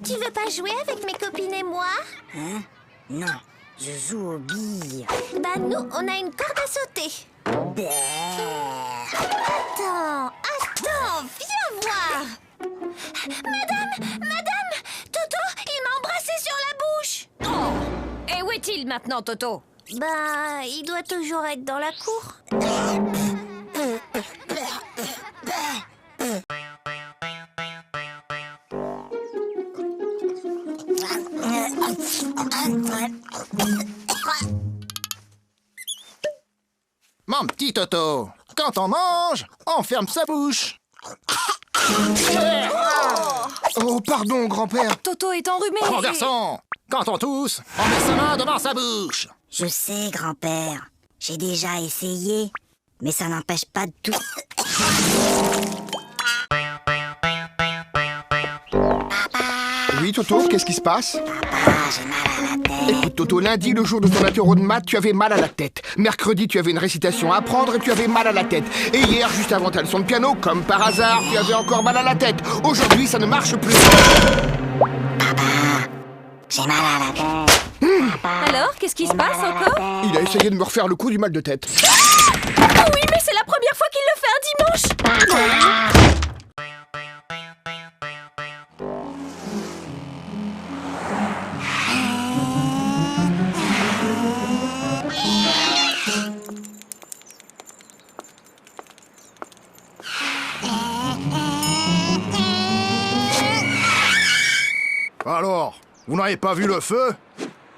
Tu veux pas jouer avec mes copines et moi? Hein? Non, je joue aux billes. Bah nous, on a une corde à sauter. Attends, viens voir. Madame, Toto, il m'a embrassé sur la bouche. Oh! Et où est-il maintenant, Toto? Bah, il doit toujours être dans la cour. Mon petit Toto, quand on mange, on ferme sa bouche. Oh, pardon, grand-père. Toto est enrhumé. Mon garçon, quand on tousse, on met sa main devant sa bouche. Je sais, grand-père. J'ai déjà essayé, mais ça n'empêche pas de tout. Oui, Toto, qu'est-ce qui se passe? Papa, j'ai mal à la tête. Écoute, Toto, lundi, le jour de ton apéro de maths, tu avais mal à la tête. Mercredi, tu avais une récitation à apprendre et tu avais mal à la tête. Et hier, juste avant ta leçon de piano, comme par hasard, tu avais encore mal à la tête. Aujourd'hui, ça ne marche plus. J'ai mal à la tête. Alors, qu'est-ce qui se passe encore? Il a essayé de me refaire le coup du mal de tête. Oh oui, mais c'est la première fois qu'il le fait un dimanche. Alors, vous n'avez pas vu le feu?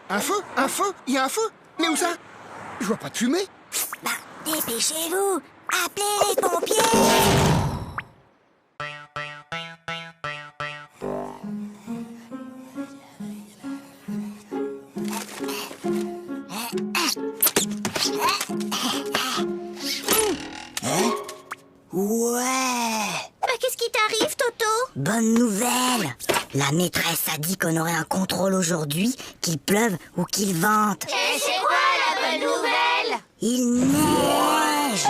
Un feu? Un feu? Il y a un feu? Mais où ça? Je vois pas de fumée. Bah, dépêchez-vous. Appelez les pompiers. Ouais. Bah, qu'est-ce qui t'arrive, Toto? Bonne nouvelle. La maîtresse a dit qu'on aurait un contrôle aujourd'hui, qu'il pleuve ou qu'il vente. Et c'est quoi la bonne nouvelle? Il neige.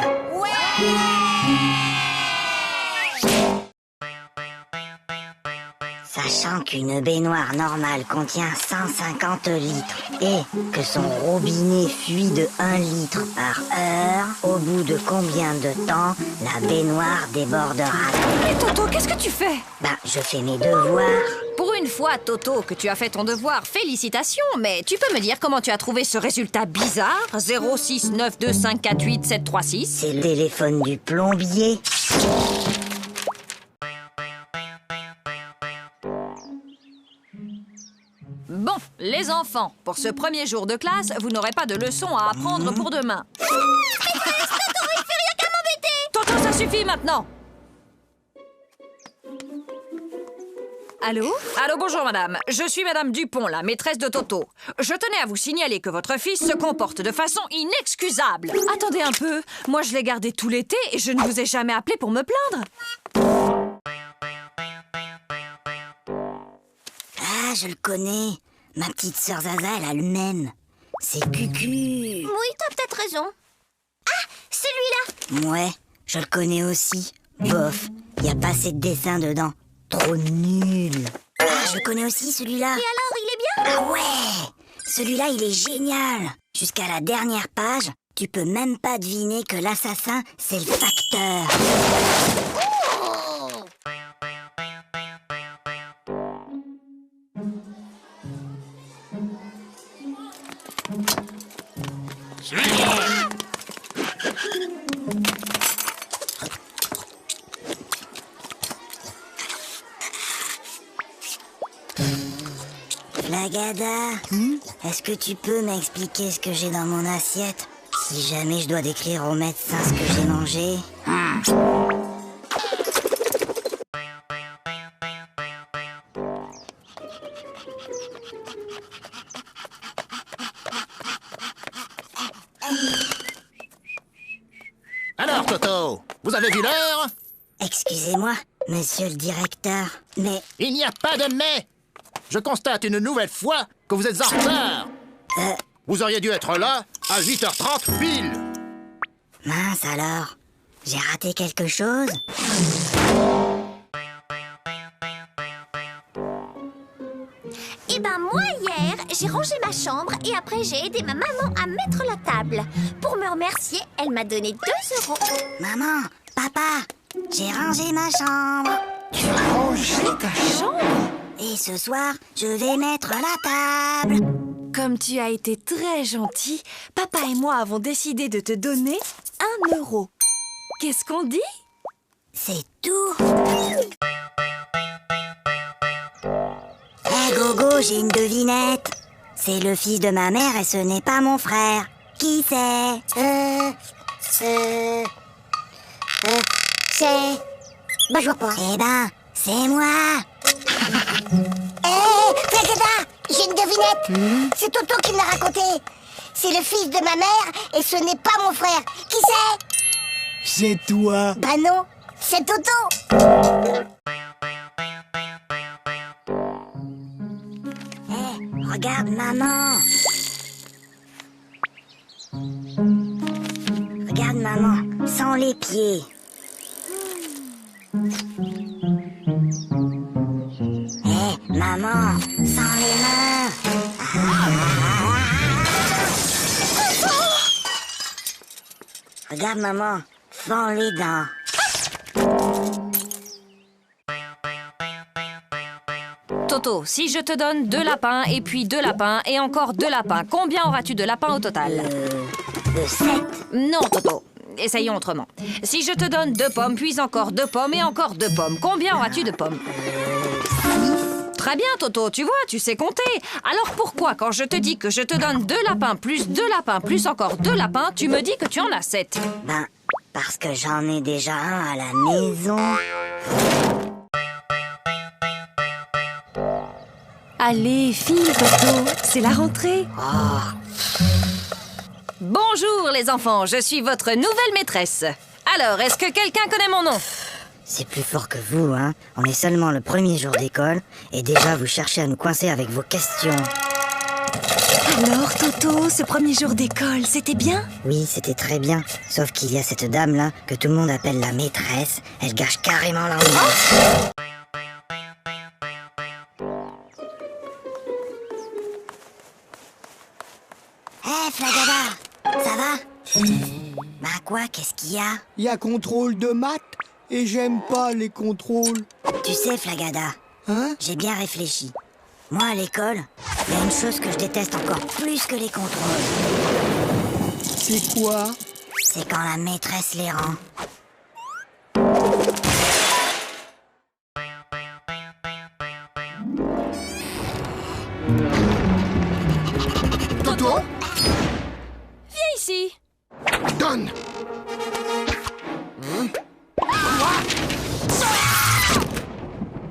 Sachant qu'une baignoire normale contient 150 litres et que son robinet fuit de 1 litre par heure, au bout de combien de temps la baignoire débordera? Mais Toto, qu'est-ce que tu fais? Bah, je fais mes devoirs. Pour une fois, Toto, que tu as fait ton devoir, félicitations, mais tu peux me dire comment tu as trouvé ce résultat bizarre? 06925487736. C'est le téléphone du plombier. Bon, les enfants, pour ce premier jour de classe, vous n'aurez pas de leçons à apprendre pour demain. Toto, ça suffit maintenant. Allô? Allô, bonjour madame. Je suis madame Dupont, la maîtresse de Toto. Je tenais à vous signaler que votre fils se comporte de façon inexcusable. Attendez un peu. Moi, je l'ai gardé tout l'été et je ne vous ai jamais appelé pour me plaindre. Ah, je le connais. Ma petite sœur Zaza, elle a le même. C'est Cucu. Oui, t'as peut-être raison. Ah, celui-là. Ouais, je le connais aussi. Bof, y a pas assez de dessins dedans. Trop nul. Ah, je le connais aussi, celui-là. Et alors, il est bien? Ah ouais, celui-là, il est génial. Jusqu'à la dernière page, tu peux même pas deviner que l'assassin, c'est le facteur. Flagada, est-ce que tu peux m'expliquer ce que j'ai dans mon assiette? Si jamais je dois décrire au médecin ce que j'ai mangé. Alors, Toto, vous avez vu l'heure? Excusez-moi, monsieur le directeur, mais... Il n'y a pas de mais. Je constate une nouvelle fois que vous êtes en retard. Vous auriez dû être là à 8h30 pile. Mince alors, j'ai raté quelque chose? j'ai rangé ma chambre et après j'ai aidé ma maman à mettre la table. Pour me remercier, elle m'a donné 2 €. Maman, papa, j'ai rangé ma chambre. Tu as rangé ta chambre? Et ce soir, je vais mettre la table. Comme tu as été très gentil, papa et moi avons décidé de te donner 1 €. Qu'est-ce qu'on dit? C'est tout. Hé Gogo, j'ai une devinette. C'est le fils de ma mère et ce n'est pas mon frère. Qui c'est? C'est... Bah, je vois pas. Eh ben, c'est moi. Hé, Flagada, j'ai une devinette. C'est Toto qui me l'a raconté. C'est le fils de ma mère et ce n'est pas mon frère. Qui c'est? C'est toi. Bah non, c'est Toto. Regarde maman. Regarde maman, sans les pieds. Maman, sans les mains. Regarde maman, sans les dents. Toto, si je te donne 2 lapins et puis 2 lapins et encore 2 lapins, combien auras-tu de lapins au total? 7. Non, Toto. Essayons autrement. Si je te donne 2 pommes, puis encore 2 pommes et encore 2 pommes, combien auras-tu de pommes? 6. Très bien, Toto, tu vois, tu sais compter. Alors pourquoi, quand je te dis que je te donne 2 lapins, plus 2 lapins, plus encore 2 lapins, tu me dis que tu en as 7? Ben, parce que j'en ai déjà un à la maison. Allez, file, Toto, c'est la rentrée. Bonjour, les enfants, je suis votre nouvelle maîtresse. Alors, est-ce que quelqu'un connaît mon nom? C'est plus fort que vous, hein. On est seulement le premier jour d'école et déjà vous cherchez à nous coincer avec vos questions. Alors, Toto, ce premier jour d'école, c'était bien? Oui, c'était très bien. Sauf qu'il y a cette dame-là que tout le monde appelle la maîtresse. Elle gâche carrément l'ambiance. Hé, Flagada, ça va? Bah quoi, qu'est-ce qu'il y a? Il y a contrôle de maths et j'aime pas les contrôles. Tu sais, Flagada, Hein? j'ai bien réfléchi. Moi, à l'école, il y a une chose que je déteste encore plus que les contrôles. C'est quoi? C'est quand la maîtresse les rend. Toto, Viens ici. donne.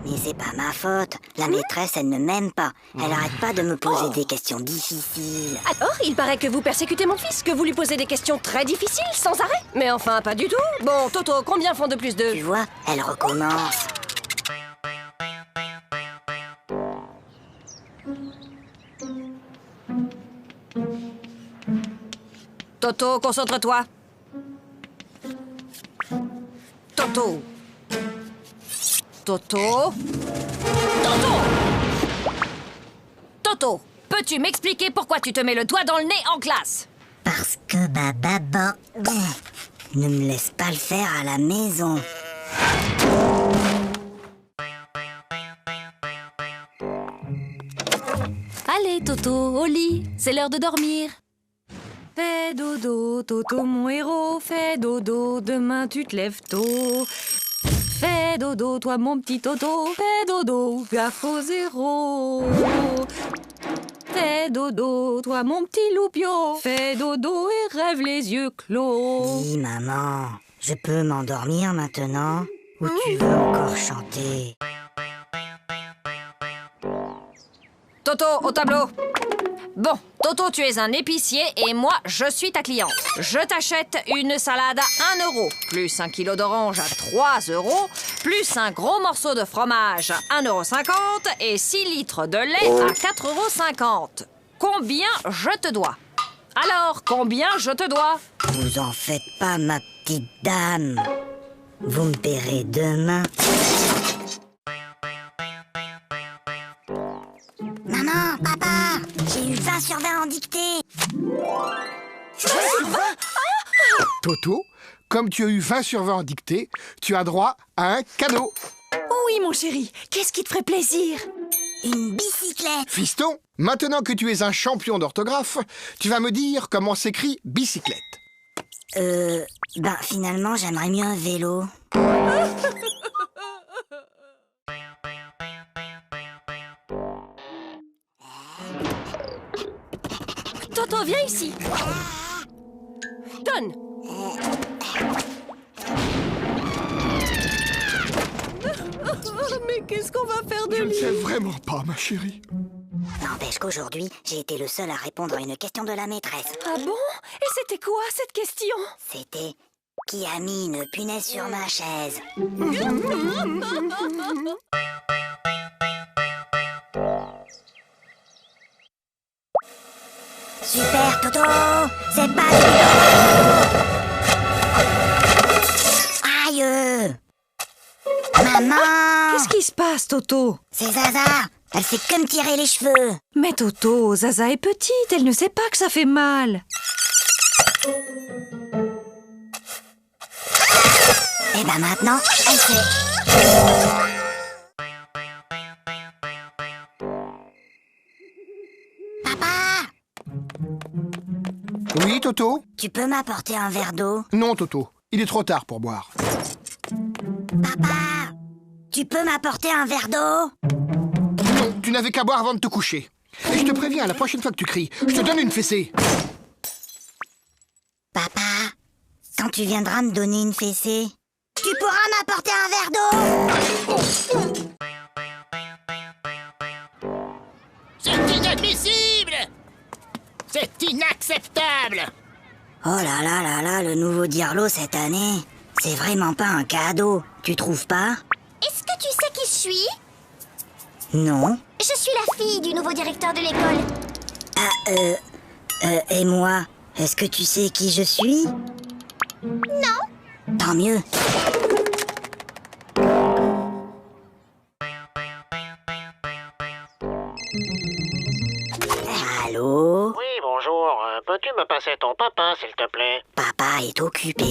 Mais c'est pas ma faute. La maîtresse, elle ne m'aime pas. Elle arrête pas de me poser des questions difficiles. Alors, il paraît que vous persécutez mon fils, que vous lui posez des questions très difficiles, sans arrêt. Mais enfin, pas du tout. Bon, Toto, combien font 2 plus 2? Tu vois, elle recommence. Toto, concentre-toi. Toto. Toto. Toto. Toto, peux-tu m'expliquer pourquoi tu te mets le doigt dans le nez en classe? Parce que ma maman ne me laisse pas le faire à la maison. Allez, Toto, au lit. C'est l'heure de dormir. Fais dodo, Toto, mon héros. Fais dodo, demain tu te lèves tôt. Fais dodo, toi mon petit Toto. Fais dodo, gaffe au 0. Fais dodo, toi mon petit loupio. Fais dodo et rêve les yeux clos. Oui, maman, je peux m'endormir maintenant? Ou tu veux encore chanter? Toto, au tableau. Bon, Toto, tu es un épicier et moi, je suis ta cliente. Je t'achète une salade à 1 €, plus 1 kilo d'orange à 3 €, plus un gros morceau de fromage à 1,50 € et 6 litres de lait à 4,50 €. Combien je te dois? Alors, combien je te dois? Vous en faites pas, ma petite dame. Vous me paierez demain. Maman, papa, j'ai 20 sur 20 en dictée. Toto, comme tu as eu 20 sur 20 en dictée, tu as droit à un cadeau. Oui, mon chéri. Qu'est-ce qui te ferait plaisir? Une bicyclette. Fiston, maintenant que tu es un champion d'orthographe, tu vas me dire comment s'écrit bicyclette. Finalement, j'aimerais mieux un vélo. Toto, viens ici. Donne. Mais qu'est-ce qu'on va faire de Je ne lui? sais vraiment pas, ma chérie. N'empêche qu'aujourd'hui, j'ai été le seul à répondre à une question de la maîtresse. Ah bon? Et c'était quoi cette question? C'était « Qui a mis une punaise sur ma chaise ?» Super, Toto! C'est pas Aïe! Maman! Qu'est-ce qui se passe, Toto? C'est Zaza! Elle fait que me tirer les cheveux! Mais Toto, Zaza est petite, elle ne sait pas que ça fait mal. Et maintenant, elle sait. Papa! Oui, Toto? Tu peux m'apporter un verre d'eau? Non, Toto. Il est trop tard pour boire. Papa! Tu peux m'apporter un verre d'eau? Non, tu n'avais qu'à boire avant de te coucher. Et je te préviens, la prochaine fois que tu cries, je te donne une fessée. Papa, quand tu viendras me donner une fessée, tu pourras m'apporter un verre d'eau? C'est inadmissible! C'est inacceptable! Oh là là là là, le nouveau Dirlo cette année, c'est vraiment pas un cadeau, tu trouves pas? Est-ce que tu sais qui je suis? Non. Je suis la fille du nouveau directeur de l'école. Et moi, est-ce que tu sais qui je suis? Non. Tant mieux. Allô? Oui, bonjour. Peux-tu me passer ton papa, s'il te plaît? Papa est occupé.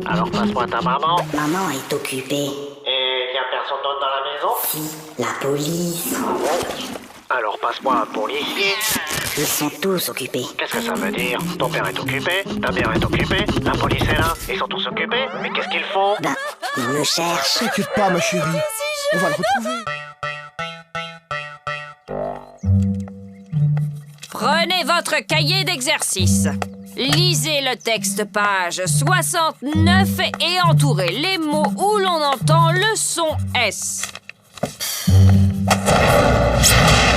Alors passe-moi ta maman. Maman est occupée. Et y a personne d'autre dans la maison? Si, la police. Alors passe-moi un policier. Ils sont tous occupés. Qu'est-ce que ça veut dire? Ton père est occupé, ta mère est occupée, la police est là, ils sont tous occupés. Mais qu'est-ce qu'ils font? Ben, ils me cherchent. T'inquiète pas, ma chérie. On va le retrouver. Prenez votre cahier d'exercice. Lisez le texte page 69 et entourez les mots où l'on entend le son S.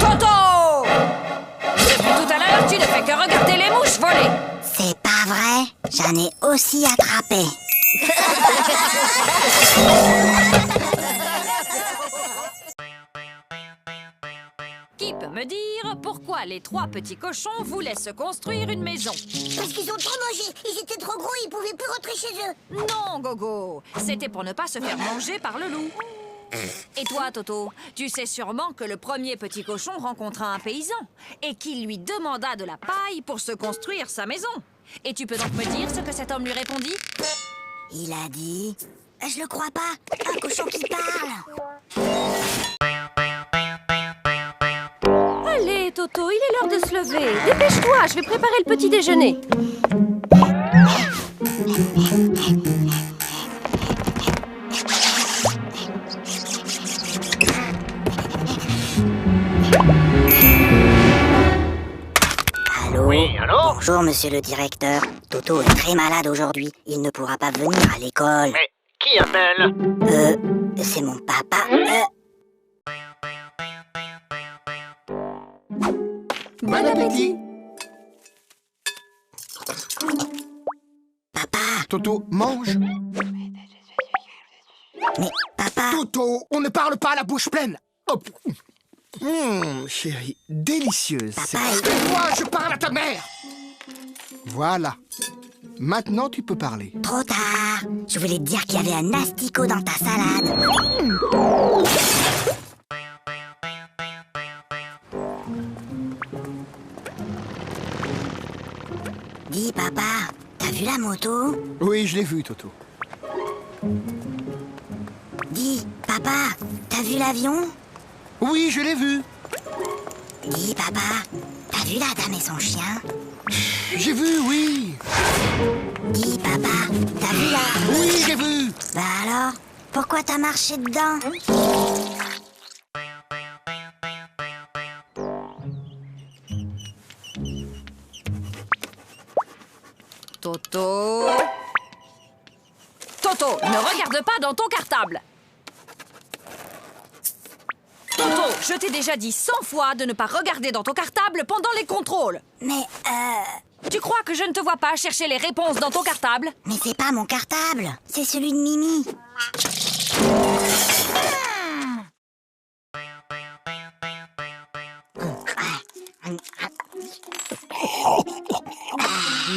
Toto! Depuis tout à l'heure, tu ne fais que regarder les mouches voler. C'est pas vrai, j'en ai aussi attrapé. Qui peut me dire pourquoi les trois petits cochons voulaient se construire une maison? Parce qu'ils ont trop mangé, ils étaient trop gros, ils pouvaient plus rentrer chez eux. Non, Gogo, c'était pour ne pas se faire manger par le loup. Et toi, Toto, tu sais sûrement que le premier petit cochon rencontra un paysan et qu'il lui demanda de la paille pour se construire sa maison. Et tu peux donc me dire ce que cet homme lui répondit? Il a dit... Je le crois pas, un cochon qui parle. Allez, Toto, il est l'heure de se lever. Dépêche-toi, je vais préparer le petit déjeuner. Allô? Oui, allô? Bonjour, monsieur le directeur. Toto est très malade aujourd'hui. Il ne pourra pas venir à l'école. Mais qui appelle? C'est mon papa. Bon appétit. Papa, Toto, mange. mais papa... Toto, on ne parle pas à la bouche pleine. Hop. Chérie, délicieuse. Papa, Moi, je parle à ta mère. Voilà. Maintenant, tu peux parler. trop tard. Je voulais te dire qu'il y avait un asticot dans ta salade. Dis, papa, t'as vu la moto? Oui, je l'ai vu, Toto. Dis, papa, t'as vu l'avion? Oui, je l'ai vu. Dis, papa, t'as vu la dame et son chien? J'ai vu, oui. Dis, papa, t'as vu la... Oui, j'ai vu. Bah alors, pourquoi t'as marché dedans? Toto... Toto, ne regarde pas dans ton cartable. Toto, je t'ai déjà dit 100 fois de ne pas regarder dans ton cartable pendant les contrôles. Mais, Tu crois que je ne te vois pas chercher les réponses dans ton cartable? mais c'est pas mon cartable, c'est celui de Mimi.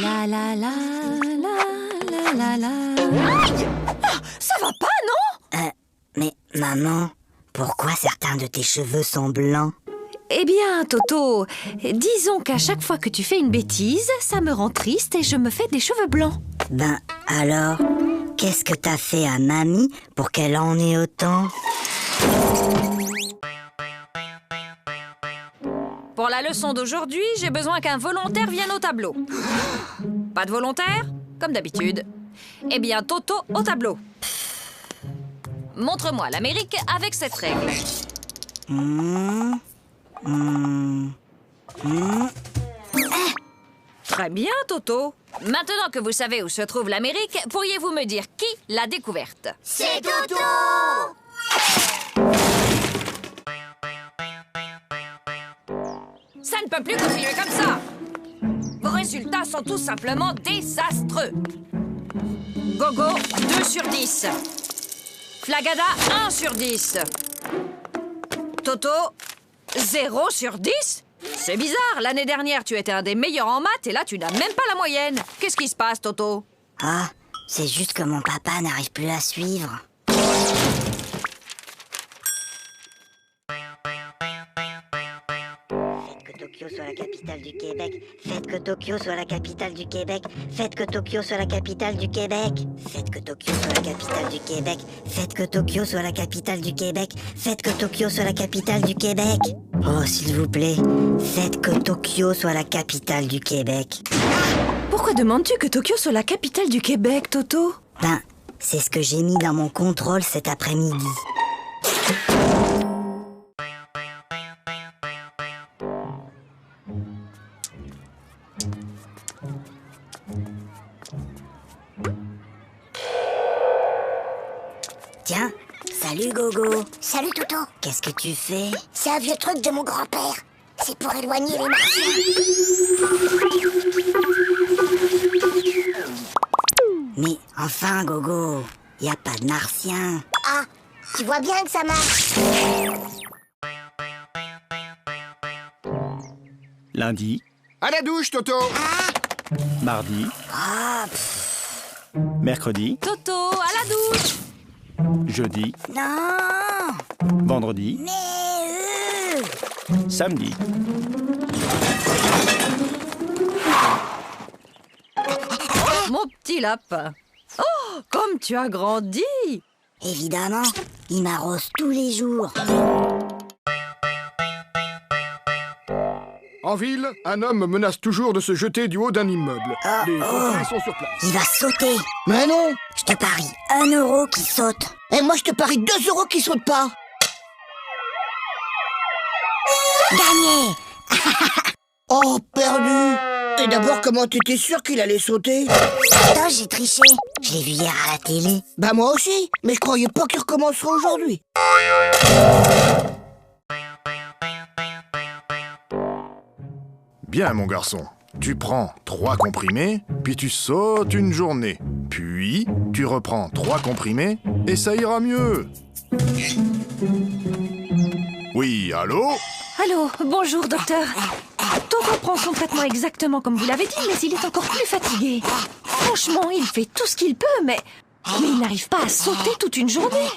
La la la la la la la. Ça va pas, non? Mais maman, pourquoi certains de tes cheveux sont blancs? Eh bien, Toto, disons qu'à chaque fois que tu fais une bêtise, ça me rend triste et je me fais des cheveux blancs. Ben alors, qu'est-ce que t'as fait à mamie pour qu'elle en ait autant? Pour la leçon d'aujourd'hui, j'ai besoin qu'un volontaire vienne au tableau. Pas de volontaire? Comme d'habitude. Eh bien, Toto, au tableau. Montre-moi l'Amérique avec cette règle. Très bien, Toto. Maintenant que vous savez où se trouve l'Amérique, pourriez-vous me dire qui l'a découverte? C'est Toto! Ça ne peut plus continuer comme ça. Vos résultats sont tout simplement désastreux. Gogo, 2 sur 10. Flagada, 1 sur 10. Toto, 0 sur 10? C'est bizarre, l'année dernière, tu étais un des meilleurs en maths et là, tu n'as même pas la moyenne. Qu'est-ce qui se passe, Toto? Ah, c'est juste que mon papa n'arrive plus à suivre. Tokyo soit la capitale du Québec. Faites que Tokyo soit la capitale du Québec. Faites que Tokyo soit la capitale du Québec. Faites que Tokyo soit la capitale du Québec. Faites que Tokyo soit la capitale du Québec. Faites que Tokyo soit la capitale du Québec. Oh, s'il vous plaît, faites que Tokyo soit la capitale du Québec. Pourquoi demandes-tu que Tokyo soit la capitale du Québec, Toto? Ben, c'est ce que j'ai mis dans mon contrôle cet après-midi. Tiens, salut Gogo. Salut Toto. Qu'est-ce que tu fais? C'est un vieux truc de mon grand-père. C'est pour éloigner les martiens. Mais enfin Gogo, y a pas de martiens. Ah, tu vois bien que ça marche. Lundi, À la douche, Toto. mardi, mercredi, Toto, à la douche! jeudi, Non, vendredi, mais samedi. Mon petit lapin. Oh, comme tu as grandi! évidemment, il m'arrose tous les jours. En ville, un homme menace toujours de se jeter du haut d'un immeuble. Les pompiers sont sur place. Il va sauter. Mais non. Je te parie 1 euro qui saute. Et moi, je te parie 2 euros qui sautent pas. Gagné. Oh, perdu. Et d'abord, comment t'étais sûr qu'il allait sauter? Attends, j'ai triché. Je l'ai vu hier à la télé. Bah moi aussi, mais je croyais pas qu'il recommencerait aujourd'hui. Bien, mon garçon. Tu prends 3 comprimés, puis tu sautes une journée. Puis, tu reprends 3 comprimés, et ça ira mieux. Oui, allô? Allô, bonjour, docteur. Toto prend son traitement exactement comme vous l'avez dit, mais il est encore plus fatigué. Franchement, il fait tout ce qu'il peut, mais il n'arrive pas à sauter toute une journée.